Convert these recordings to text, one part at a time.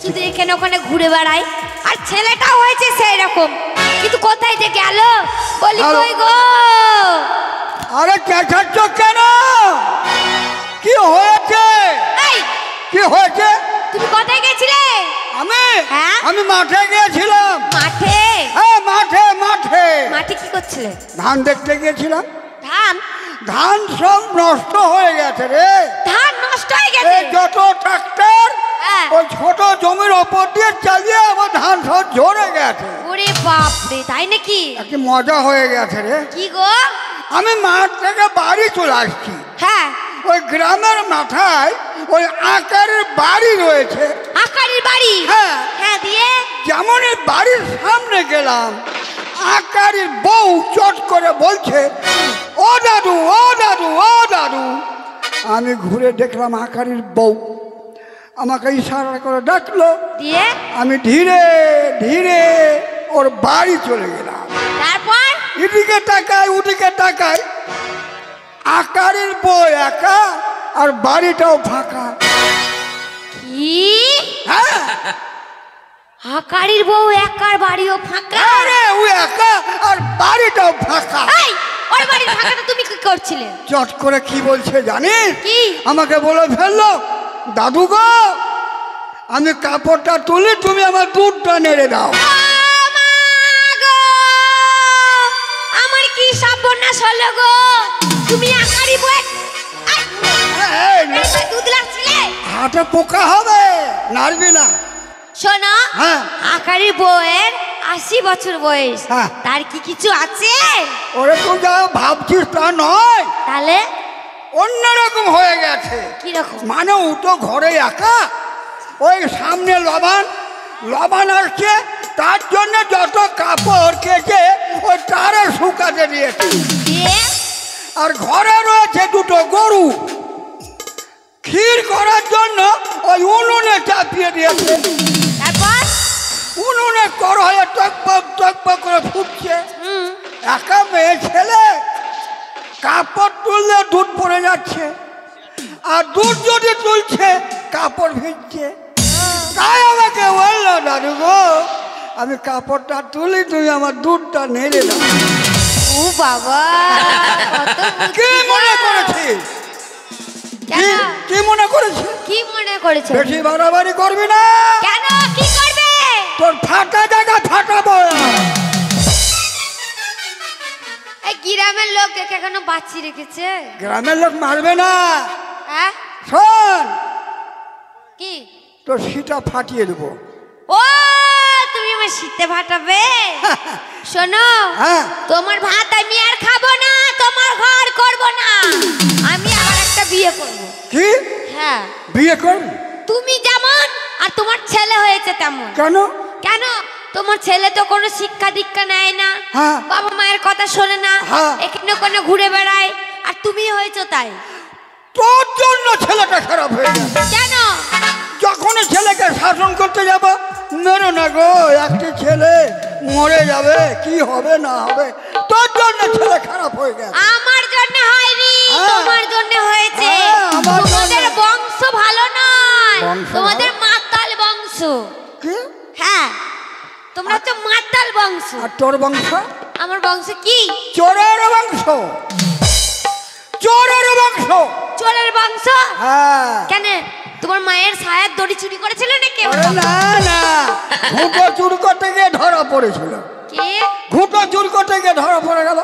শুধু এখানে ওখানে ঘুরে বেড়ায় আর ছেলেটাও হয়েছে সেই রকম কিন্তু কোথায় যে গেল বলি কই গো আরে চেঁচাচ্ছ কেন কি হয়েছে কি হয়েছে তুমি কোথায় গেছিলে আমি মাঠে গিয়েছিলাম মাঠে হ্যাঁ মাঠে মাঠে মাঠে কি করছিলে ধান দেখতে গিয়েছিলাম ধান ধান সব নষ্ট হয়ে গেছে রে ধান নষ্ট হয়ে গেছে যত ট্রাক্টর ওই ছোট জমির ওপর দিয়ে চালিয়ে আমার ধান সব ঝরে গেছে ওরে বাপ রে তাই নাকি একটা মজা হয়ে গেছে রে কি গো আমি মাঠ থেকে বাড়ি চলে আসছি হ্যাঁ ওই গ্রামের মাথায় ওই আকারের বাড়ি রয়েছে আকারের বাড়ি হ্যাঁ হ্যাঁ দিয়ে যেমন এই বাড়ির সামনে গেলাম আকারের বউ চট করে বলছে ও দাদু ও দাদু ও দাদু আমি ঘুরে দেখলাম আকারের বউ আমাকে ইশারা করে ডাকলো দিয়ে আমি ধীরে ধীরে ওর বাড়ি চলে গেলাম তারপর এদিকে তাকাই ওদিকে তাকাই আকারের বউ একা আর বাড়িটাও ফাঁকা কি হ্যাঁ আকারের বউ একার বাড়িও ফাঁকা আরে ও একা আর বাড়িটাও ফাঁকা এই ওর বাড়ির ফাঁকাটা তুমি কি করছিলে চট করে কি বলছে জানিস কি আমাকে বলে ফেললো দাদু গো আমি কাপড়টা তুলি তুমি আমার দুধটা নেড়ে দাও আমার কি সর্বনাশ হলো গো তুমি আকারি বউ দুধ লাগছিলে হাতে পোকা হবে নাড়বি না শোনো হ্যাঁ আকারি বউয়ের 80 বছর বয়স হ্যাঁ তার কি কিছু আছে ওরে তুই যা ভাবছিস তা নয় তাহলে অন্যরকম হয়ে গেছে কি রকম মানে ও তো ঘরে একা ওই সামনে লবান আসছে তার জন্য যত কাপড় কেটে ওই তারে শুকাতে দিয়েছে আর ঘরে রয়েছে দুটো গরু ক্ষীর করার জন্য ওই উনুনে চাপিয়ে দিয়েছে তারপর উনুনে কড়াইয়ে টকবক করে ফুটছে একা মেয়ে ছেলে কাপড় তুললে দুধ পড়ে যাচ্ছে আর দুধ যদি তুলছে কাপড় ভিজছে তাই আমাকে বললো দাদু গো আমি কাপড়টা তুলি তুমি আমার দুধটা নেড়ে দাও ও বাবা কি মনে করেছিস কি মনে করেছিস কি মনে করেছে বেশি বাড়াবাড়ি করবি না কেন কি করবে তোর ফাটা জায়গা ফাটাবো এই গ্রামের লোক এখনো বাঁচিয়ে রেখেছে গ্রামের লোক মারবে না হ্যাঁ শোন কি তোর সিটা ফাটিয়ে দেবো ও তুমি আমার শীতে ফাটাবে শোনো তোমার ভাত আমি আর খাবো না তোমার ঘর করব না আমি আবার একটা বিয়ে করব কি হ্যাঁ বিয়ে করবি তুমি যেমন আর তোমার ছেলে হয়েছে তেমন কেন কেন তোমার ছেলে তো কোনো শিক্ষা দীক্ষা নেয় না বাবা মায়ের কথা শোনে না এখানে কোনো ঘুরে বেড়ায় আর তুমি হয়েছো তাই তোর জন্য ছেলেটা খারাপ হয়ে গেছে কেন যখন ছেলেকে শাসন করতে যাব মেরো না গো একটি ছেলে মরে যাবে কি হবে না হবে তোর জন্য ছেলে খারাপ হয়ে গেছে আমার জন্য হয়নি তোমার জন্য হয়েছে তোমাদের বংশ ভালো নয় তোমাদের মাতাল বংশ কি হ্যাঁ তোমরা তো মাতাল বংশ আর তোর বংশ আমার বংশ কি চোরের বংশ চোরের বংশ চোরের বংশ হ্যাঁ কেন তোমার মায়ের ছায়ার দড়ি চুরি করেছিল নাকি না না ঘুঁটো চুরি করতে গিয়ে ধরা পড়েছিল কি ঘুঁটো চুরি করতে গিয়ে ধরা পড়ে গেল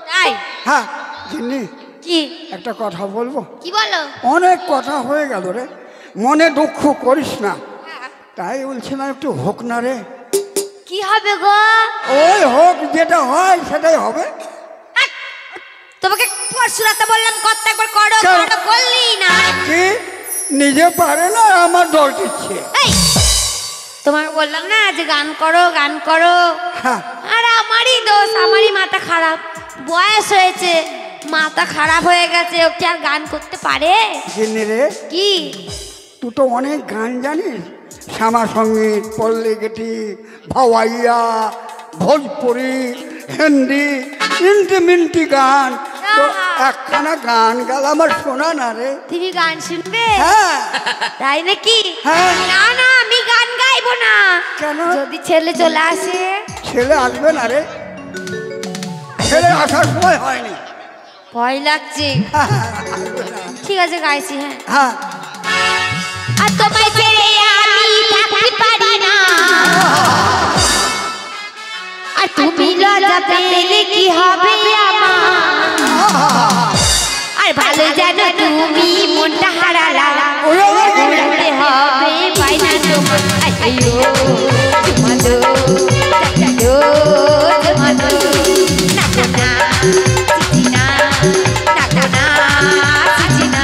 তাই হ্যাঁ জিন্নি কি একটা কথা বলবো কি বলো অনেক কথা হয়ে গেল রে মনে দুঃখ করিস না তাই বলছিলাম একটু হোক না রে কি হবে গো ওই হোক যেটা হয় সেটাই হবে তোমাকে পরশুরাতে বললাম কত একবার করো বললি না কি নিজে পারে না আমার দল দিচ্ছে তোমার বললাম না যে গান করো আর আমারই দোষ আমারই মাথা খারাপ বয়স হয়েছে মাথা খারাপ হয়ে গেছে ও কি আর গান করতে পারে রে কি তুই তো অনেক গান জানিস শ্যামা সঙ্গীত পল্লী গীতি ভাওয়াইয়া ভোজপুরি হিন্দি মিন্টি গান তো একখানা গান গাল আমার শোনা না রে তুমি গান শুনবে হ্যাঁ তাই নাকি হ্যাঁ না না আমি গান কেন? যদি ছেলে চলে আসে? ছেলে আসবে না রে, ছেলে আসার সময় হয়নি। ভয় লাগছে। ঠিক আছে গাইছি। হ্যাঁ হ্যাঁ, আর তোমায় ছেড়ে আমি থাকতে পারি না, আর তুমি লজ্জা পেলে কি হবে আমার, আর ভালো জানো তুমি মনটা হারালা, ঘুরতে হবে বাইনা তোমার। আইয়ো তোমাদো যাইয়ো তোমাদো নাচো না চিচি না, নাচো না চিচি না।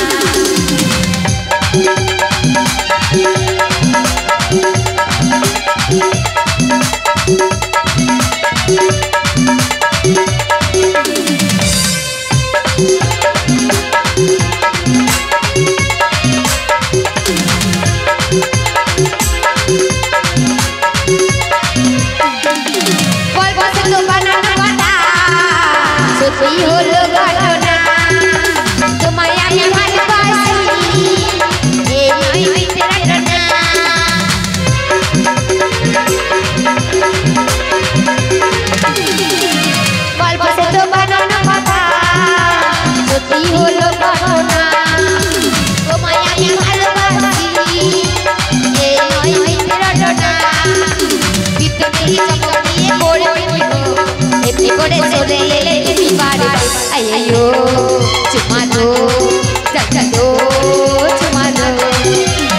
সত্যি হলো ঘটনা, তোমায় আমি ভালোবাসি, এই নয় মিথ্যে রটনা। গল্প সে তো বানানো কথা, সত্যি হলো ঘটনা, তোমায় আমি ভালোবাসি, এই নয় মিথ্যে রটনা। বিদ্যুতেরই চমক দিয়ে করে এমনি করে চলে এলে তুমি বারে, আইয়ো চুমা দো চাচা দো চুমা দো,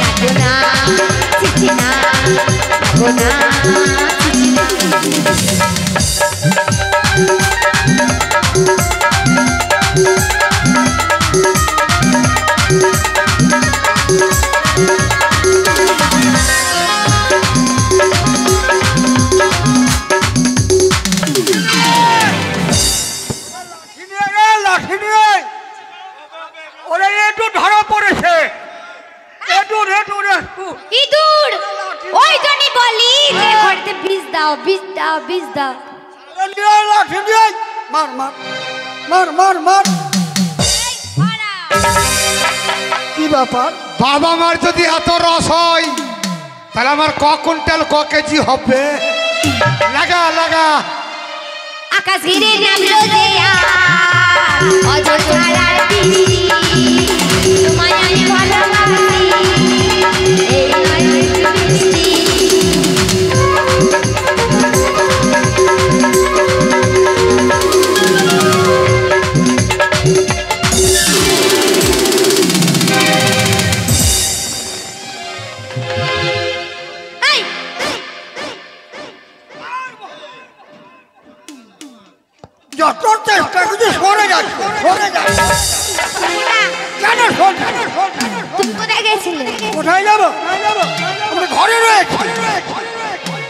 নাচো না চিচি না, নাচো না চিচি না। ওরে একটু ধরা পড়েছে, ইঁদুর, ওই জন্যই বলি যে ঘরেতে বীজ দাও বীজ দাও বীজ দাও। লাঠি নিয়ে মার মার মার মার মার। কি ব্যাপার? বাবা মার যদি এত রস হয় তাহলে আমার ক কুইন্টাল ক কেজি হবে? লাগা লাগা। আকাশ ঘিরে নামলো যে অযোধ্যার বৃষ্টি, তোমায় আমি ভালোবাসি, এই নয় বৃষ্টি। যত চেষ্টা করছি সরে যাচ্ছে, সরে যাচ্ছে কেন? তুমি কোথায় গেছিলে? কোথায় যাবো? আমরা ঘরে রয়েছি।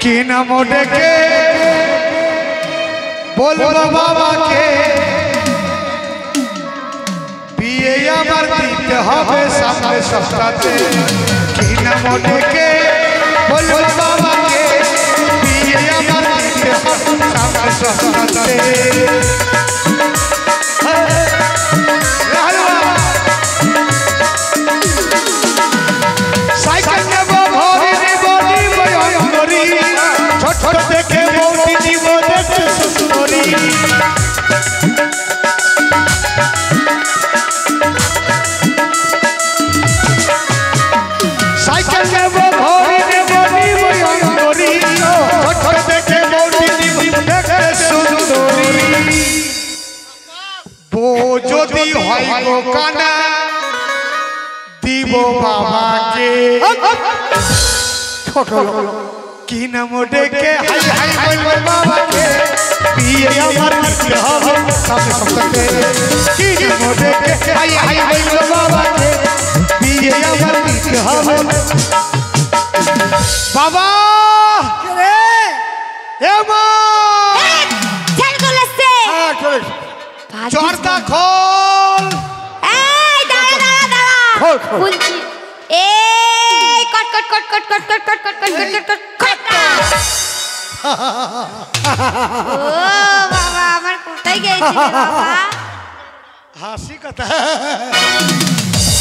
কি নাম ডেকে বলবো বাবাকে, বিয়ে আমার দিতে হবে সামনে সপ্তাহে। কি নাম ডেকে বলবো বাবাকে, বিয়ে আমার দিতে হবে সামনে সপ্তাহে। সাইকেল নেব ভরি নিব নিব অঙ্গরি, ছোট দেখে বৌদি নিব দেখতে সুন্দরী। সাইকেল নেব ভরি নেব নিব অঙ্গরি, ছোট দেখে বৌদি নিব দেখতে সুন্দরী। বউ যদি হয় গো কানা দিব বাবাকে, ছোট কি নাম ডেকে হাই হাই বলবো বাবাকে, বিয়ে আমার দিতে হবে সামনে সপ্তাহে। কি নাম ডেকে হাই হাই বলবো বাবাকে, বিয়ে আমার দিতে হবে। বাবা রে এ মা, ছেড়ে চলে এসছে। হ্যাঁ চলেছি। জর্দা খোল। এই দাঁড়া দাঁড়া দাঁড়া, খোল, খোল। খুলছি। এই কট কট কট কট কট কট কট কট কট কট কট কট। ও বাবা, আমার কোথায় গেছিলে বাবা? হাসি কথা,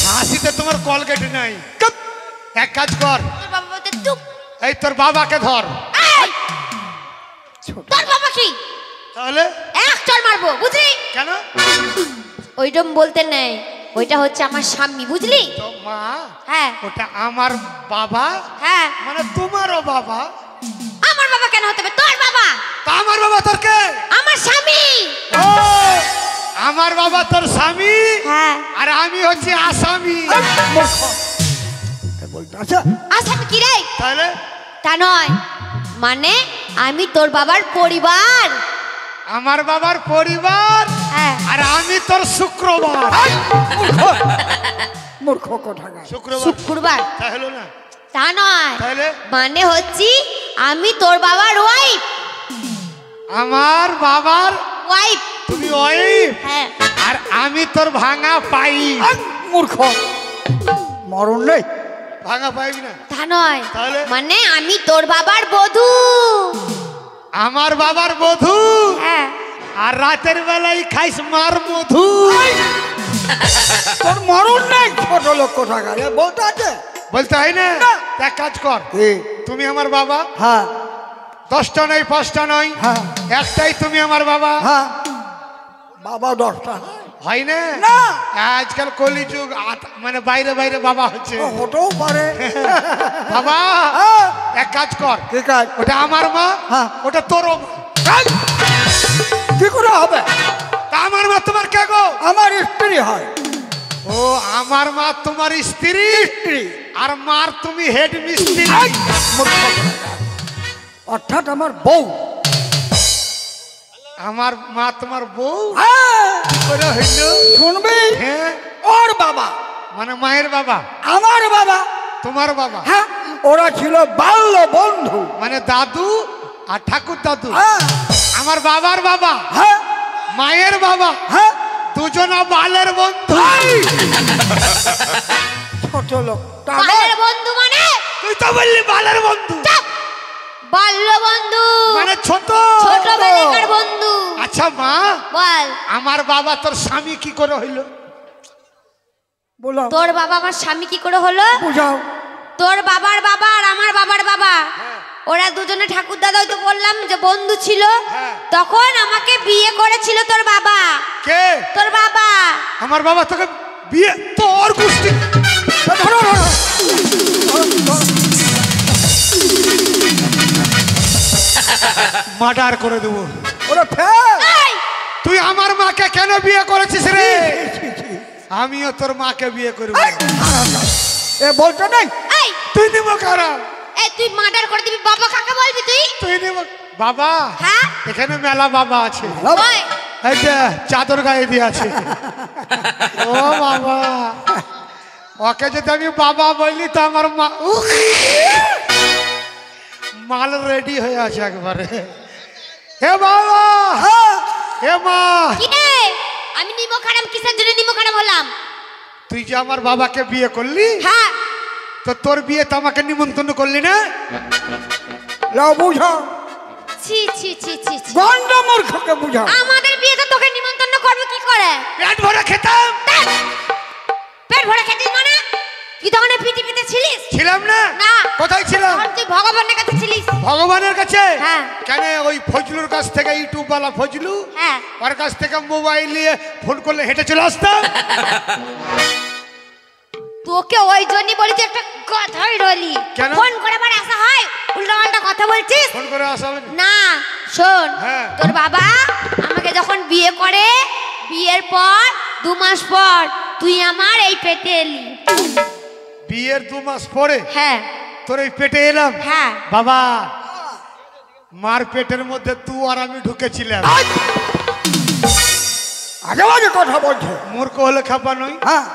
হাসিতে তোমার কলগেট নাই। এক কাজ কর, তোর বাবা বলতে চুপ। এই তোর বাবাকে ধর। এই! তোর বাবা কি? তাহলে এক চড় মারবো, বুঝলি? কেন? ওইরকম বলতে নেই, ওইটা হচ্ছে আমার স্বামী, বুঝলি? তো মা, হ্যাঁ ওটা আমার বাবা, হ্যাঁ। মানে তোমারও বাবা। আমার বাবা কেন হতে হবে? তোর বাবা। তা আমার বাবা তোর কে? আমার স্বামী। ও, আমার বাবা তোর স্বামী, হ্যাঁ। আর আমি হচ্ছি আসামি। আচ্ছা আসামি কি রে? তাহলে তা নয়, মানে আমি তোর বাবার পরিবার। আমার বাবার পরিবার, হ্যাঁ। আর আমি তোর শুক্রবার। মূর্খ কোথাকার। শুক্রবার তা হলো না? তা নয়, তাহলে মানে হচ্ছি আমি তোর বাবার ওয়াইফ। আমার বাবার ওয়াইফ। তুমি ওয়াইফ, হ্যাঁ। আর আমি তোর ভাঙা পাই। মূর্খ, মরণ নেই। ভাঙা পাইবি না? তা নয়, তাহলে? মানে আমি তোর বাবার বধূ। আমার বাবার বধূ, হ্যাঁ। আর রাতের বেলায় খাইস মার মধু। তোর মরণ নেই, ছোট লোক কোথাকার। বলতে আছে বলতে হয় না? এক কাজ কর, তুমি আমার বাবা। হ্যাঁ 10টা নয়, 5টা নয়, হ্যাঁ একটাই তুমি আমার বাবা। হ্যাঁ বাবা 10টা হয় না? না। আজকাল কলিযুগ, মানে বাইরে বাইরে বাবা হচ্ছে। হতেও পারে। বাবা হ্যাঁ। এক কাজ কর, ঠিক আছে। ওটা আমার মা, হ্যাঁ। ওটা তোরও মা। কি করে হবে? তা আমার মা তোমার কে গো? আমার স্ত্রী হয়। ও, আমার মা তোমার স্ত্রী, স্ত্রী আর মার তুমি হেড মিস্ত্রি। মূর্খ কোথাকার। অর্থাৎ আমার বউ। আমার মা তোমার বউ। হ্যাঁ কি করে হইল? শুনবি? হ্যাঁ, ওর বাবা মানে মায়ের বাবা আমার বাবা। তোমার বাবা। হ্যাঁ ওরা ছিল বাল্য বন্ধু। মানে দাদু আর ঠাকুর দাদু। হ্যাঁ আমার বাবার বাবা, হ্যাঁ মায়ের বাবা, হ্যাঁ দুজনা বালের বন্ধু। ছোট লোক। বালের বন্ধু মানে? তুই তো বললি বালের বন্ধু, বাল্য বন্ধু মানে ছোট ছোটবেলাকার বন্ধু। আচ্ছা মা, বল, আমার বাবা তোর স্বামী কি করে হইল? বলো তোর বাবা আমার স্বামী কি করে হলো? বুঝাও। তোর বাবার বাবা আর আমার বাবার বাবা, ওরা দুজনে ঠাকুর দাদা, তো বললাম যে বন্ধু ছিল। হ্যাঁ। তখন আমাকে বিয়ে করেছিল তোর বাবা। কে? তোর বাবা। আমার বাবা তোকে বিয়ে? তোর গোষ্ঠী। ধরো ধরো। মার্ডার করে দেবো। ওরা ফেল। এই, তুই আমার মাকে কেন বিয়ে করেছিস রে? আমিও তোর মাকে বিয়ে করব। এ বলতে নেই। এই, তুই নিব খারাপ, এই তুই মার্ডার করে দিবি, বাবা কাকে বলবি তুই? তুই নিব বাবা। হ্যাঁ? এখানে মেলা বাবা আছে। ওই, এই যে চাদর গায়ে দিয়ে আছে। ও বাবা, ওকে যদি আমি বাবা বললি তো আমার মা মাল রেডি হয়ে আছে একবারে। হে বাবা, হে মা। কি রে? আমি নিমো খারাপ, কিসের জন্য নিমো খারাপ হলাম? তুই যে আমার বাবাকে বিয়ে করলি, হ্যাঁ। তো তোর বিয়ে তো আমাকে নিমন্ত্রণ করলি না? লাও বুঝাও। ছি ছি ছি ছি ছি। গন্ড মূর্খকে বুঝাও। আমাদের বিয়েতে তোকে নিমন্ত্রণ করবে কি করে? পেট ভরে খেতাম। পেট ভরে খেতিস মানে? তুই তখন পৃথিবীতে ছিলিস? ছিলাম না। না। কোথায় ছিলাম? তখন তুই ভগবানের কাছে ছিলিস। ভগবানের কাছে? হ্যাঁ। কেন? ওই ফজলুর কাছ থেকে, ইউটিউব বালা ফজলু, হ্যাঁ। ওর কাছ থেকে মোবাইল নিয়ে ফোন করলে হেঁটে চলে আসতাম। তোকে ওই জন্যই বলি, তুই একটা কথাই রলি। কেন? ফোন করে আবার আসা হয়, উল্টাপাল্টা কথা বলছিস ফোন করে আসা হবে না? না। শোন, হ্যাঁ। তোর বাবা আমাকে যখন বিয়ে করে, বিয়ের পর 2 মাস পর তুই আমার এই পেটে এলি। বিয়ের 2 মাস পরে হ্যাঁ তোর এই পেটে এলাম? হ্যাঁ। বাবা, মার পেটের মধ্যে তুই আর আমি ঢুকেছিলাম। আগে আগে কথা বলছে। মূর্খ হলে খাপা নই। হ্যাঁ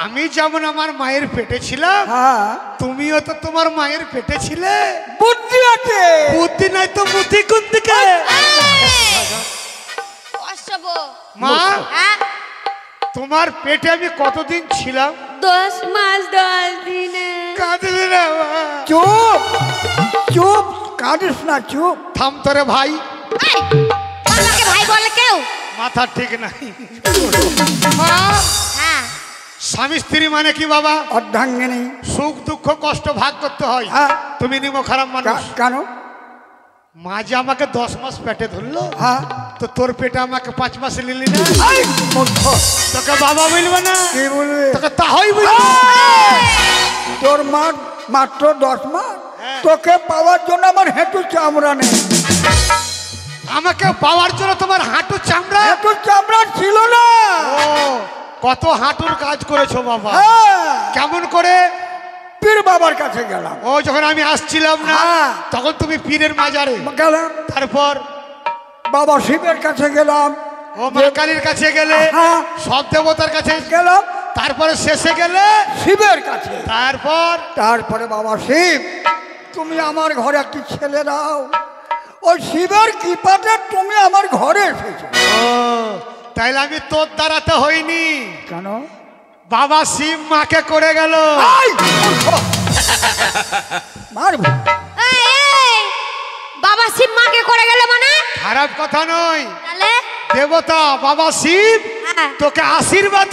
আমি যেমন আমার মায়ের পেটে ছিলাম, হ্যাঁ তুমিও তো তোমার মায়ের পেটে ছিলে। বুদ্ধি আছে। বুদ্ধি নাই তো বুদ্ধি কোন দিকে? অসব। মা, হ্যাঁ, তোমার পেটে আমি কতদিন ছিলাম? 10 মাস 10 দিনে। কাঁদলি না মা? চুপ চুপ, কাঁদিস না, চুপ। থাম তোরে ভাই। এই, আমাকে ভাই বলে কেউ? মাথা ঠিক নাই। মা, হ্যাঁ। স্বামী স্ত্রী মানে কি বাবা? অর্ধাঙ্গিনী। সুখ দুঃখ কষ্ট ভাগ করতে হয়। হ্যাঁ। তুমি নিমো খারাপ মানুষ। কেন? মা যে আমাকে 10 মাস পেটে ধরলো, হ্যাঁ, তো তোর পেটে আমাকে 5 মাসে নিলি না? এই মূর্খ, তোকে বাবা বলবো না? কি বলবে? তোকে তাহই বলবো। তোর মা মাত্র 10 মাস, হ্যাঁ। তোকে পাওয়ার জন্য আমার হেঁটু চামড়া নেই। আমাকে পাওয়ার জন্য তোমার হাঁটু চামড়া? হেঁটু চামড়া ছিল না। ও, কত হাঁটুর কাজ করেছো বাবা। হ্যাঁ, কেমন করে? পীর বাবার কাছে গেলাম। ও যখন আমি আসছিলাম না, হ্যাঁ। তখন তুমি পীরের মাজারে গেলাম, তারপর বাবা শিবের কাছে গেলাম। ও মা কালীর কাছে গেলে, হ্যাঁ। সব দেবতার কাছে গেলাম, তারপরে শেষে গেলে শিবের কাছে। তারপরে বাবা শিব, তুমি আমার ঘরে একটি ছেলে দাও। ওই শিবের কৃপাতে তুমি আমার ঘরে এসেছো। ও তাইলে আমি তোর দ্বারাতে হইনি। কেন? বাবা শিব মাকে করে গেল। মারবো। এই, বাবা শিব মাকে করে গেল মানে? খারাপ কথা নয়, তাহলে দেবতা বাবা শিব হ্যাঁ। তোকে আশীর্বাদ